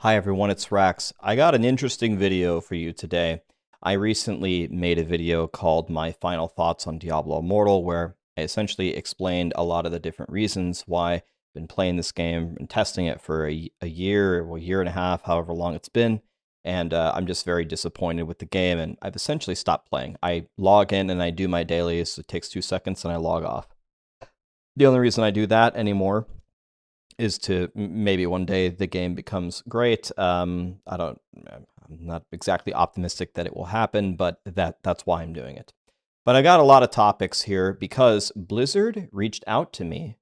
Hi everyone, it's Rax. I got an interesting video for you today. I recently made a video called My Final Thoughts on Diablo Immortal, where I essentially explained a lot of the different reasons why I've been playing this game and testing it for a year, or a year and a half, however long it's been. And I'm just very disappointed with the game, and I've essentially stopped playing. I log in and I do my dailies. It takes 2 seconds and I log off. The only reason I do that anymore is to maybe one day the game becomes great. I'm not exactly optimistic that it will happen, but that's why I'm doing it. But I got a lot of topics here because Blizzard reached out to me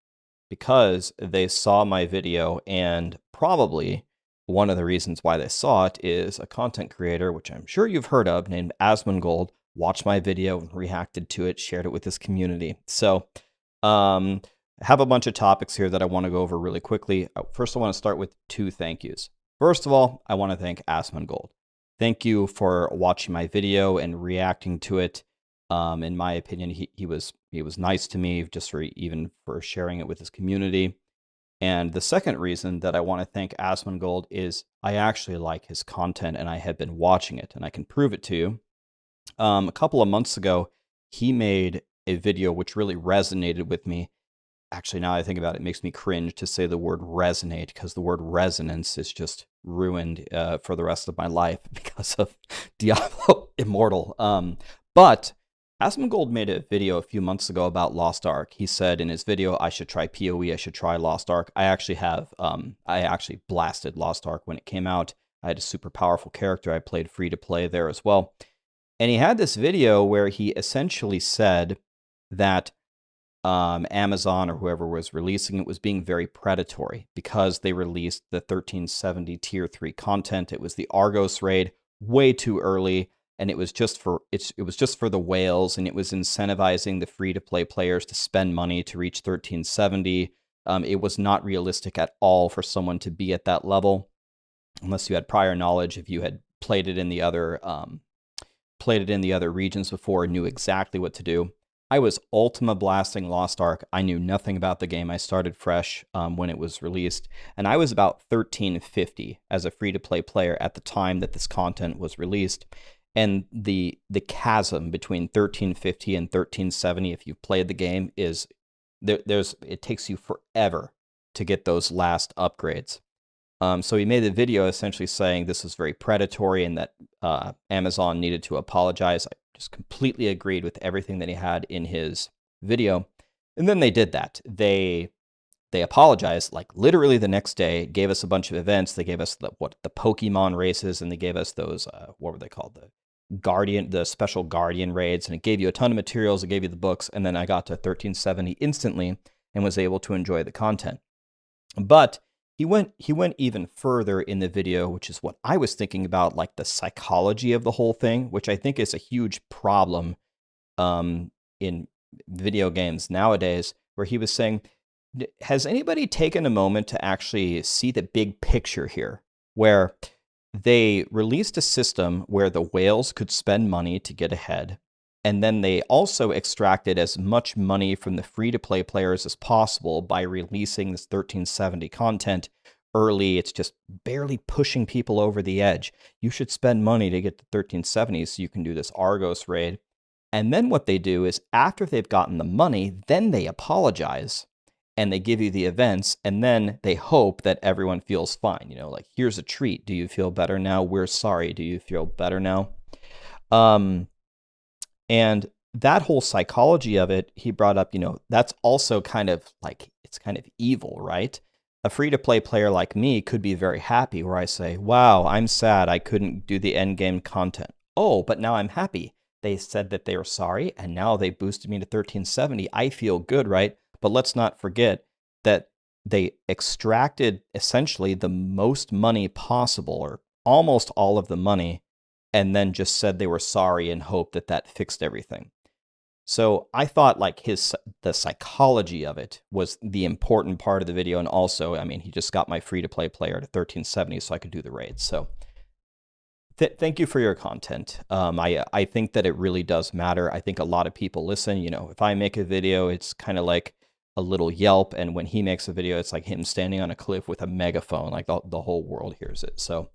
because they saw my video, and probably one of the reasons why they saw it is a content creator, which I'm sure you've heard of, named Asmongold, watched my video and reacted to it, shared it with his community. So, I have a bunch of topics here that I want to go over really quickly. First, I want to start with two thank yous. First of all, I want to thank Asmongold. Thank you for watching my video and reacting to it. In my opinion, he was nice to me just for sharing it with his community. And the second reason that I want to thank Asmongold is I actually like his content and I have been watching it, and I can prove it to you. A couple of months ago, he made a video which really resonated with me. Actually, now I think about it, it makes me cringe to say the word resonate, because the word resonance is just ruined for the rest of my life because of Diablo Immortal. But Asmongold made a video a few months ago about Lost Ark. He said in his video, I should try PoE, I should try Lost Ark. I actually blasted Lost Ark when it came out. I had a super powerful character. I played free to play there as well. And he had this video where he essentially said that Amazon or whoever was releasing it was being very predatory because they released the 1370 tier 3 content. It was the Argos raid way too early, and it was just for the whales, and it was incentivizing the free to play players to spend money to reach 1370. It was not realistic at all for someone to be at that level unless you had prior knowledge. If you had played it in the other regions before and knew exactly what to do. I was Ultima blasting Lost Ark. I knew nothing about the game. I started fresh when it was released, and I was about 1350 as a free-to-play player at the time that this content was released. And the chasm between 1350 and 1370, if you've played the game, is it takes you forever to get those last upgrades. So he made a video essentially saying this was very predatory and that Amazon needed to apologize. I just completely agreed with everything that he had in his video. And then they did that. They apologized like literally the next day, gave us a bunch of events. They gave us the Pokemon races, and they gave us those, what were they called? The special Guardian raids, and it gave you a ton of materials. It gave you the books, and then I got to 1370 instantly and was able to enjoy the content. But he went even further in the video, which is what I was thinking about, like the psychology of the whole thing, which I think is a huge problem in video games nowadays, where he was saying, has anybody taken a moment to actually see the big picture here, where they released a system where the whales could spend money to get ahead, and then they also extracted as much money from the free-to-play players as possible by releasing this 1370 content early. It's just barely pushing people over the edge. You should spend money to get to 1370 so you can do this Argos raid. And then what they do is after they've gotten the money, then they apologize and they give you the events, and then they hope that everyone feels fine. You know, like, here's a treat. Do you feel better now? We're sorry. Do you feel better now? And that whole psychology of it, he brought up, that's also kind of like, it's kind of evil, right? A free-to-play player like me could be very happy, where I say, wow, I'm sad I couldn't do the end game content. Oh, but now I'm happy. They said that they were sorry, and now they boosted me to 1370. I feel good, right? But let's not forget that they extracted essentially the most money possible, or almost all of the money, and then just said they were sorry and hoped that that fixed everything. So I thought like the psychology of it was the important part of the video. And also, I mean, he just got my free-to-play player to 1370 so I could do the raids. So thank you for your content. I think that it really does matter. I think a lot of people listen. If I make a video, it's kind of like a little yelp, and when he makes a video, it's like him standing on a cliff with a megaphone, like the whole world hears it. So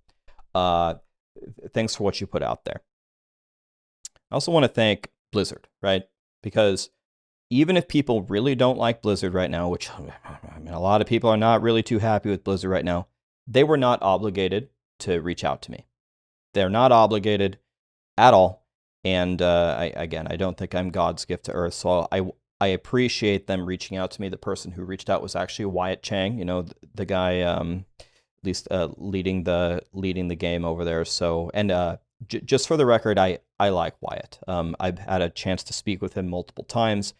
thanks for what you put out there. I also want to thank Blizzard, right? Because even if people really don't like Blizzard right now, which I mean, a lot of people are not really too happy with Blizzard right now, they were not obligated to reach out to me. They're not obligated at all. And again, I don't think I'm God's gift to Earth, so I appreciate them reaching out to me. The person who reached out was actually Wyatt Chang, the guy at least leading the game over there. So, and just for the record, I like Wyatt. I've had a chance to speak with him multiple times,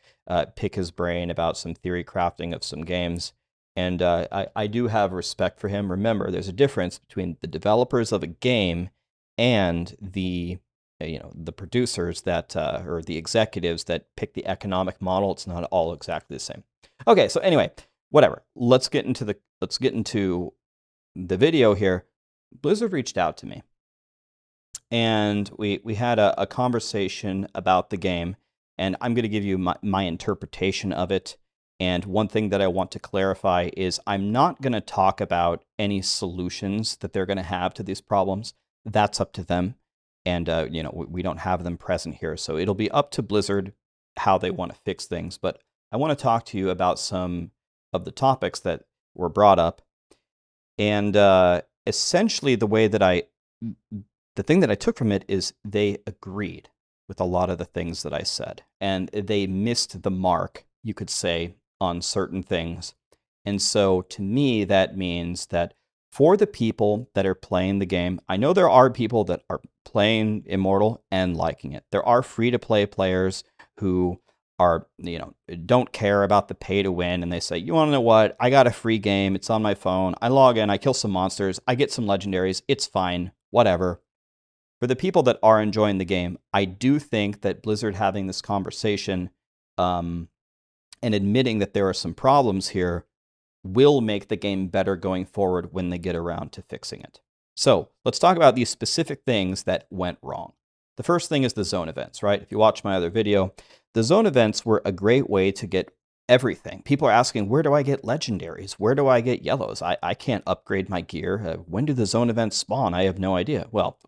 pick his brain about some theory crafting of some games. And I do have respect for him. Remember, there's a difference between the developers of a game and the producers that or the executives that pick the economic model. It's not all exactly the same. Okay, so anyway, whatever. Let's get into the video here. Blizzard reached out to me, and we had a conversation about the game, and I'm going to give you my interpretation of it. And one thing that I want to clarify is I'm not going to talk about any solutions that they're going to have to these problems. That's up to them. And, we don't have them present here. So it'll be up to Blizzard how they want to fix things. But I want to talk to you about some of the topics that were brought up. And essentially the thing that I took from it is they agreed with a lot of the things that I said. And they missed the mark, you could say, on certain things. And so to me, that means that for the people that are playing the game, I know there are people that are playing Immortal and liking it. There are free-to-play players who are, don't care about the pay to win, and they say, you want to know what? I got a free game. It's on my phone. I log in. I kill some monsters. I get some legendaries. It's fine. Whatever. For the people that are enjoying the game, I do think that Blizzard having this conversation and admitting that there are some problems here will make the game better going forward when they get around to fixing it. So let's talk about these specific things that went wrong. The first thing is the zone events, right? If you watch my other video, the zone events were a great way to get everything. People are asking, where do I get legendaries? Where do I get yellows? I can't upgrade my gear. When do the zone events spawn? I have no idea. Well,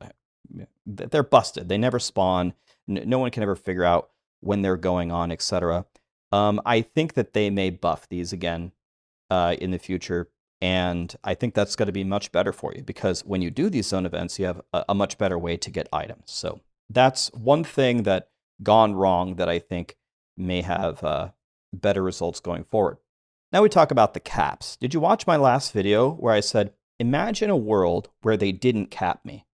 they're busted. They never spawn. No one can ever figure out when they're going on, etc. I think that they may buff these again in the future, and I think that's going to be much better for you, because when you do these zone events, you have a much better way to get items. So that's one thing that gone wrong that I think may have better results going forward. Now we talk about the caps. Did you watch my last video where I said, imagine a world where they didn't cap me?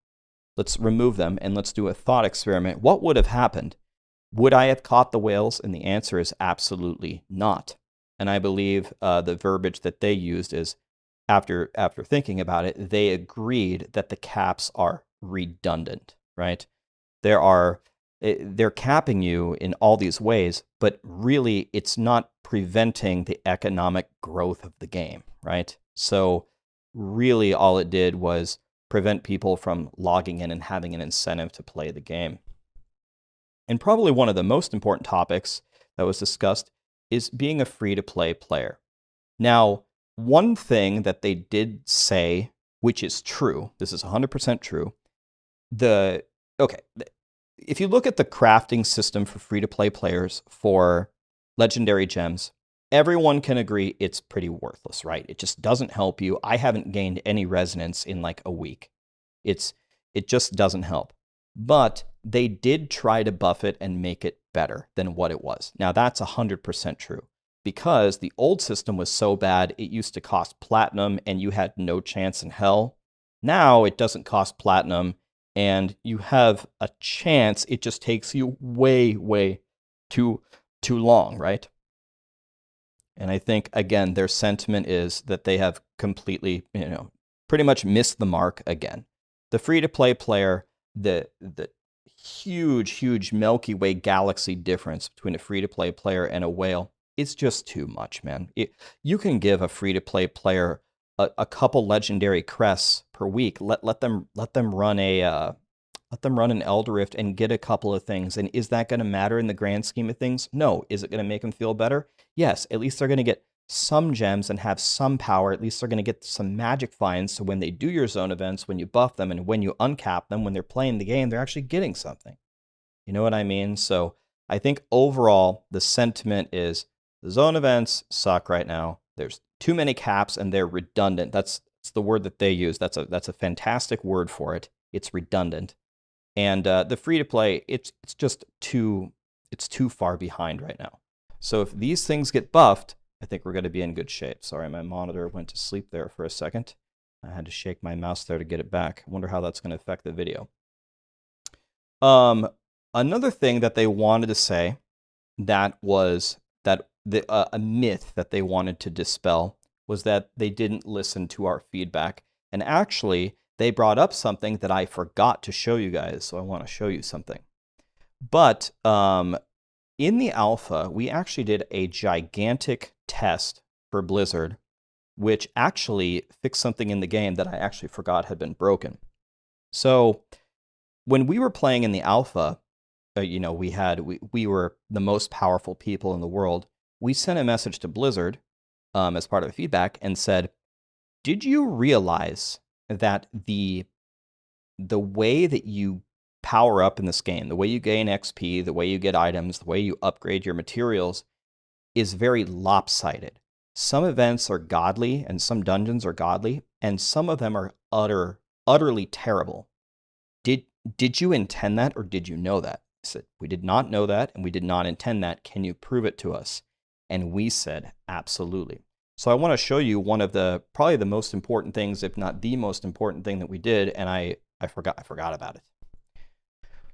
Let's remove them and let's do a thought experiment. What would have happened? Would I have caught the whales? And the answer is absolutely not. And I believe the verbiage that they used is, after thinking about it, they agreed that the caps are redundant, right? They're capping you in all these ways, but really it's not preventing the economic growth of the game, right? So really all it did was prevent people from logging in and having an incentive to play the game. And probably one of the most important topics that was discussed is being a free-to-play player. Now, one thing that they did say, which is true, this is 100% true, if you look at the crafting system for free-to-play players for legendary gems, everyone can agree it's pretty worthless, right? It just doesn't help you. I haven't gained any resonance in like a week. It just doesn't help. But they did try to buff it and make it better than what it was. Now, that's 100% true, because the old system was so bad, it used to cost platinum and you had no chance in hell. Now it doesn't cost platinum and you have a chance. It just takes you way, way too long, right? And I think, again, their sentiment is that they have completely, pretty much missed the mark again. The free-to-play player, the huge Milky Way galaxy difference between a free-to-play player and a whale, it's just too much, man. You can give a free-to-play player a couple legendary crests per week. Let them run a Let them run an Elder Rift and get a couple of things. And is that going to matter in the grand scheme of things? No. Is it going to make them feel better? Yes. At least they're going to get some gems and have some power. At least they're going to get some magic finds. So when they do your zone events, when you buff them and when you uncap them, when they're playing the game, they're actually getting something. You know what I mean? So I think overall, the sentiment is the zone events suck right now. There's too many caps and they're redundant. That's the word that they use. That's a fantastic word for it. It's redundant. And the free-to-play, it's too far behind right now. So if these things get buffed, I think we're going to be in good shape. Sorry, my monitor went to sleep there for a second. I had to shake my mouse there to get it back. I wonder how that's going to affect the video. Another thing that they wanted to say that was that a myth that they wanted to dispel was that they didn't listen to our feedback. And actually, they brought up something that I forgot to show you guys, so I want to show you something. But in the alpha, we actually did a gigantic test for Blizzard, which actually fixed something in the game that I actually forgot had been broken. So when we were playing in the alpha, you know, we were the most powerful people in the world. We sent a message to Blizzard as part of the feedback and said, did you realize that the way that you power up in this game, the way you gain XP, the way you get items, the way you upgrade your materials is very lopsided. Some events are godly and some dungeons are godly, and some of them are utterly terrible. Did you intend that or did you know that? I said, we did not know that and we did not intend that. Can you prove it to us? And we said, absolutely. So I want to show you one of probably the most important things, if not the most important thing that we did, and I forgot about it.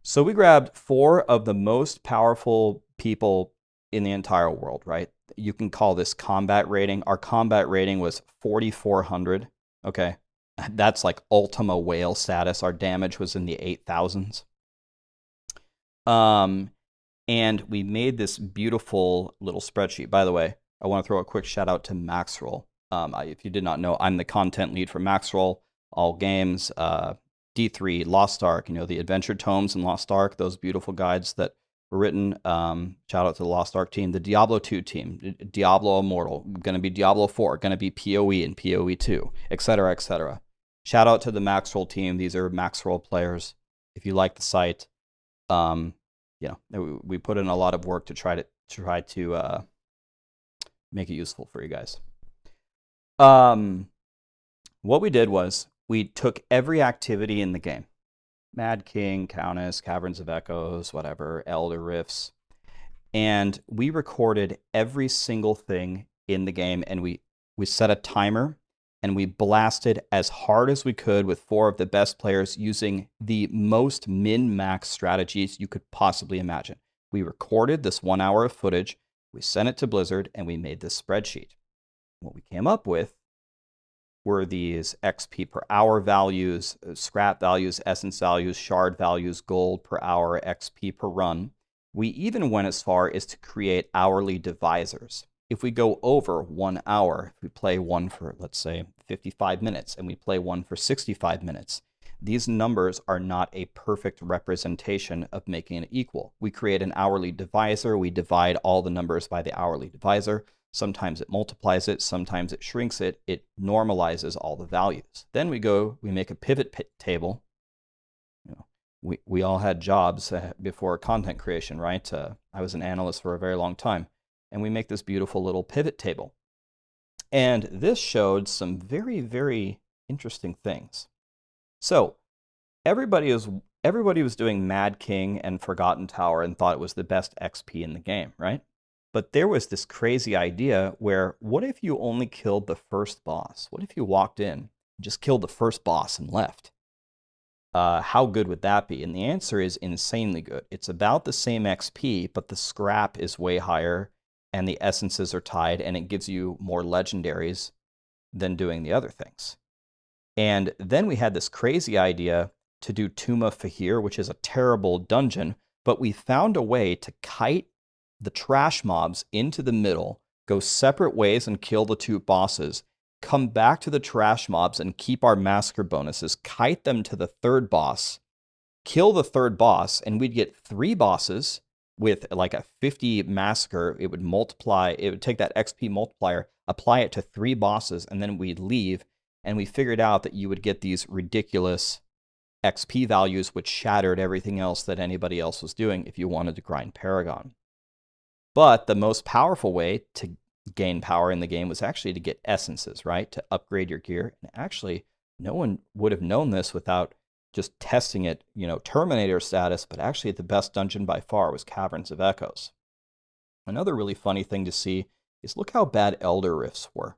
So we grabbed 4 of the most powerful people in the entire world, right? You can call this combat rating. Our combat rating was 4,400. Okay, that's like Ultima whale status. Our damage was in the 8,000s. And we made this beautiful little spreadsheet. By the way, I want to throw a quick shout out to Maxroll. If you did not know, I'm the content lead for Maxroll, all games, D3, Lost Ark, you know, the adventure tomes in Lost Ark, those beautiful guides that were written. Shout out to the Lost Ark team, the Diablo 2 team, Diablo Immortal, going to be Diablo 4, going to be PoE and PoE 2, etc., etc. Shout out to the Maxroll team. These are Maxroll players. If you like the site, you know, we put in a lot of work to try to make it useful for you guys. What we did was we took every activity in the game. Mad King, Countess, Caverns of Echoes, whatever, Elder Rifts. And we recorded every single thing in the game, and we set a timer, and we blasted as hard as we could with 4 of the best players using the most min-max strategies you could possibly imagine. We recorded this 1 hour of footage, we sent it to Blizzard, and we made this spreadsheet. What we came up with were these XP per hour values, scrap values, essence values, shard values, gold per hour, XP per run. We even went as far as to create hourly divisors. If we go over 1 hour, if we play one for, let's say, 55 minutes, and we play one for 65 minutes, these numbers are not a perfect representation of making it equal. We create an hourly divisor, we divide all the numbers by the hourly divisor. Sometimes it multiplies it, sometimes it shrinks it, it normalizes all the values. Then we make a pivot table. You know, we all had jobs before content creation, right? I was an analyst for a very long time. And we make this beautiful little pivot table. And this showed some very, very interesting things. So everybody was doing Mad King and Forgotten Tower and thought it was the best XP in the game, right? But there was this crazy idea where, what if you only killed the first boss? What if you walked in and just killed the first boss and left? How good would that be? And the answer is insanely good. It's about the same XP, but the scrap is way higher and the essences are tied, and it gives you more legendaries than doing the other things. And then we had this crazy idea to do Tuma Fahir, which is a terrible dungeon, but we found a way to kite the trash mobs into the middle, go separate ways and kill the 2 bosses, come back to the trash mobs and keep our massacre bonuses, kite them to the 3rd boss, kill the third boss, and we'd get 3 bosses with like a 50 massacre. It would multiply, it would take that XP multiplier, apply it to 3 bosses, and then we'd leave. And we figured out that you would get these ridiculous XP values, which shattered everything else that anybody else was doing if you wanted to grind Paragon. But the most powerful way to gain power in the game was actually to get essences, right? To upgrade your gear. And actually, no one would have known this without just testing it, you know, Terminator status, but actually the best dungeon by far was Caverns of Echoes. Another really funny thing to see is look how bad Elder Rifts were.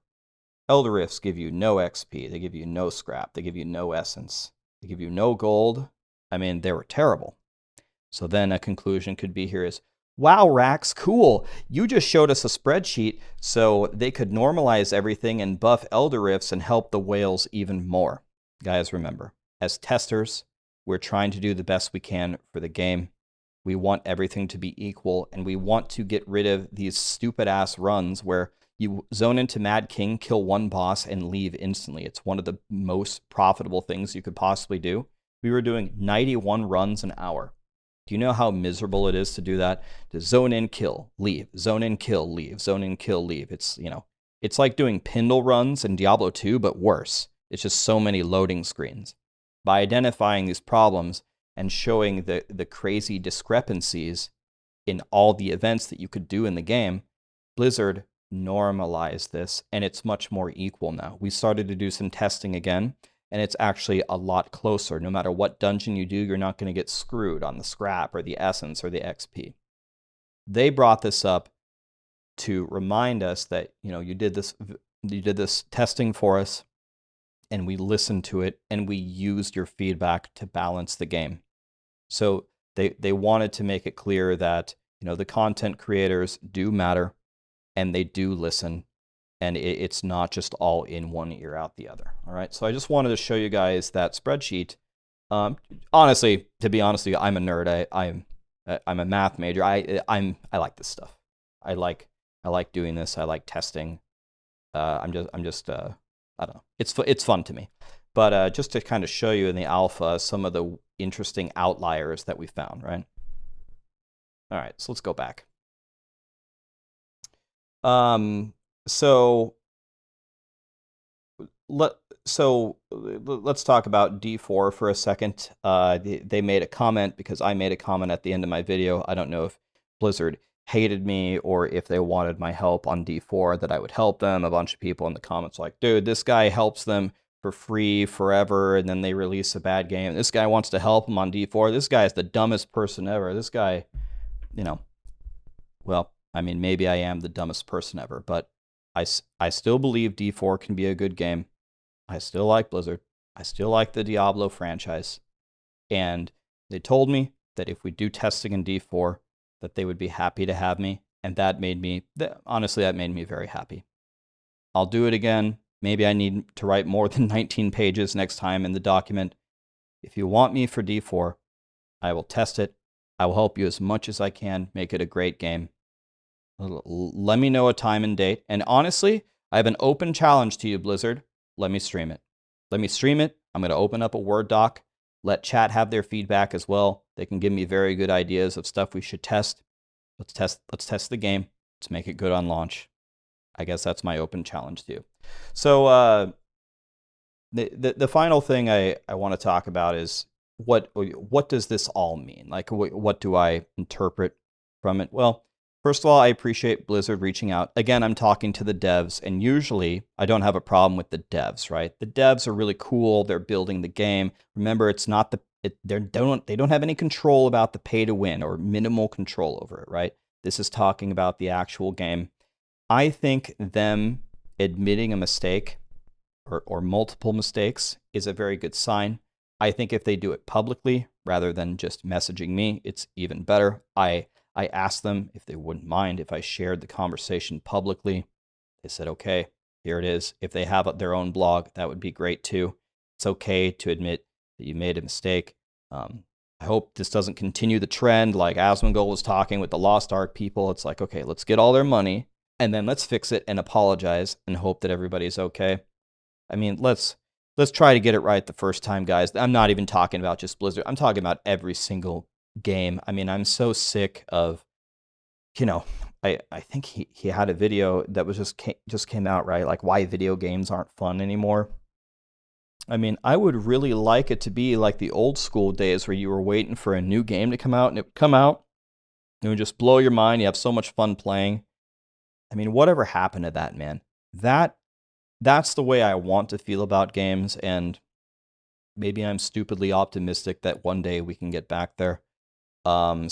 Elder Rifts give you no XP, they give you no scrap, they give you no essence, they give you no gold. I mean, they were terrible. So then a conclusion could be here is, wow, Rax, cool. You just showed us a spreadsheet so they could normalize everything and buff Elder Rifts and help the whales even more. Guys, remember, as testers, we're trying to do the best we can for the game. We want everything to be equal, and we want to get rid of these stupid-ass runs where you zone into Mad King, kill 1 boss, and leave instantly. It's one of the most profitable things you could possibly do. We were doing 91 runs an hour. Do you know how miserable it is to do that? To zone in, kill, leave, zone in, kill, leave, zone in, kill, leave. It's, you know, it's like doing Pindle runs in Diablo 2, but worse. It's just so many loading screens. By identifying these problems and showing the crazy discrepancies in all the events that you could do in the game, Blizzard normalized this, and it's much more equal now. We started to do some testing again, and it's actually a lot closer. No matter what dungeon you do, you're not going to get screwed on the scrap or the essence or the XP. They brought this up to remind us that, you know, you did this testing for us, and we listened to it, and we used your feedback to balance the game. So they wanted to make it clear that, you know, the content creators do matter, and they do listen, and it's not just all in one ear out the other. All right, so I just wanted to show you guys that spreadsheet. Honestly, to be honest with you, I'm a nerd. I'm a math major. I like this stuff. I like doing this. I like testing. I don't know. It's fun to me. But just to kind of show you in the alpha some of the interesting outliers that we found, right? All right, so let's go back. So let's talk about D4 for a second. They made a comment because I made a comment at the end of my video. I don't know if Blizzard hated me or if they wanted my help on D4, that I would help them. A bunch of people in the comments like, dude, this guy helps them for free forever, and then they release a bad game. This guy wants to help him on D4. This guy is the dumbest person ever. This guy, you know, well, I mean, maybe I am the dumbest person ever, but I still believe D4 can be a good game. I still like Blizzard. I still like the Diablo franchise. And they told me that if we do testing in D4, that they would be happy to have me. And that made me, honestly, that made me very happy. I'll do it again. Maybe I need to write more than 19 pages next time in the document. If you want me for D4, I will test it. I will help you as much as I can, make it a great game. Let me know a time and date. And honestly, I have an open challenge to you, Blizzard. Let me stream it. Let me stream it. I'm going to open up a Word doc. Let chat have their feedback as well. They can give me very good ideas of stuff we should test. Let's test the game. Let's make it good on launch. I guess that's my open challenge to you. So the final thing I want to talk about is what does this all mean? Like, what do I interpret from it? Well, first of all, I appreciate Blizzard reaching out. Again, I'm talking to the devs, and usually I don't have a problem with the devs, right? The devs are really cool. They're building the game. Remember, it's not they don't have any control about the pay to win or minimal control over it, right? This is talking about the actual game. I think them admitting a mistake or multiple mistakes is a very good sign. I think if they do it publicly rather than just messaging me, it's even better. I asked them if they wouldn't mind if I shared the conversation publicly. They said, okay, here it is. If they have their own blog, that would be great too. It's okay to admit that you made a mistake. I hope this doesn't continue the trend like Asmongold was talking with the Lost Ark people. It's like, okay, let's get all their money and then let's fix it and apologize and hope that everybody's okay. I mean, let's let's try to get it right the first time, guys. I'm not even talking about just Blizzard. I'm talking about every single game. I mean, I'm so sick of, you know, I think he had a video that was just came out, right? Like why video games aren't fun anymore. I mean, I would really like it to be like the old school days where you were waiting for a new game to come out and it would come out and it would just blow your mind. You have so much fun playing. I mean, whatever happened to that, man? That's the way I want to feel about games, and maybe I'm stupidly optimistic that one day we can get back there. I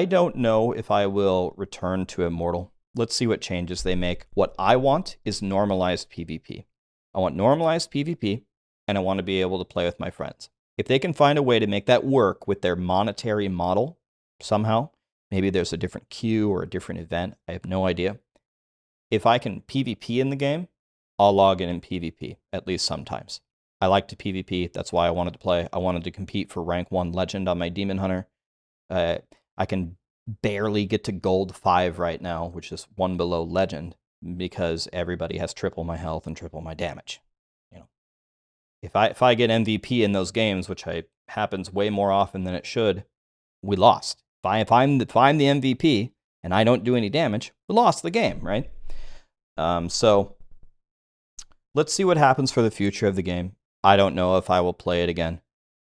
don't know if I will return to Immortal. Let's see what changes they make. What I want is normalized PvP. I want normalized PvP, and I want to be able to play with my friends. If they can find a way to make that work with their monetary model somehow, maybe there's a different queue or a different event, I have no idea. If I can PvP in the game, I'll log in PvP, at least sometimes. I like to PvP, that's why I wanted to play. I wanted to compete for rank 1 legend on my Demon Hunter. I can barely get to gold 5 right now, which is 1 below legend, because everybody has triple my health and triple my damage. You know, if I get MVP in those games, which happens way more often than it should, we lost. If I'm the MVP and I don't do any damage, we lost the game, right? So let's see what happens for the future of the game. I don't know if I will play it again.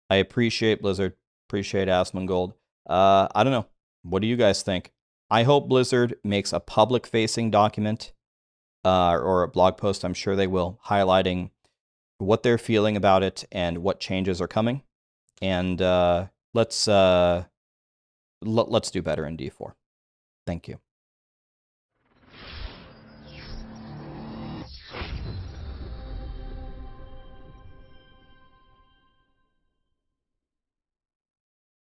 I appreciate Blizzard, appreciate Asmongold. I don't know. What do you guys think? I hope Blizzard makes a public-facing document or a blog post, I'm sure they will, highlighting what they're feeling about it and what changes are coming. And let's do better in D4. Thank you.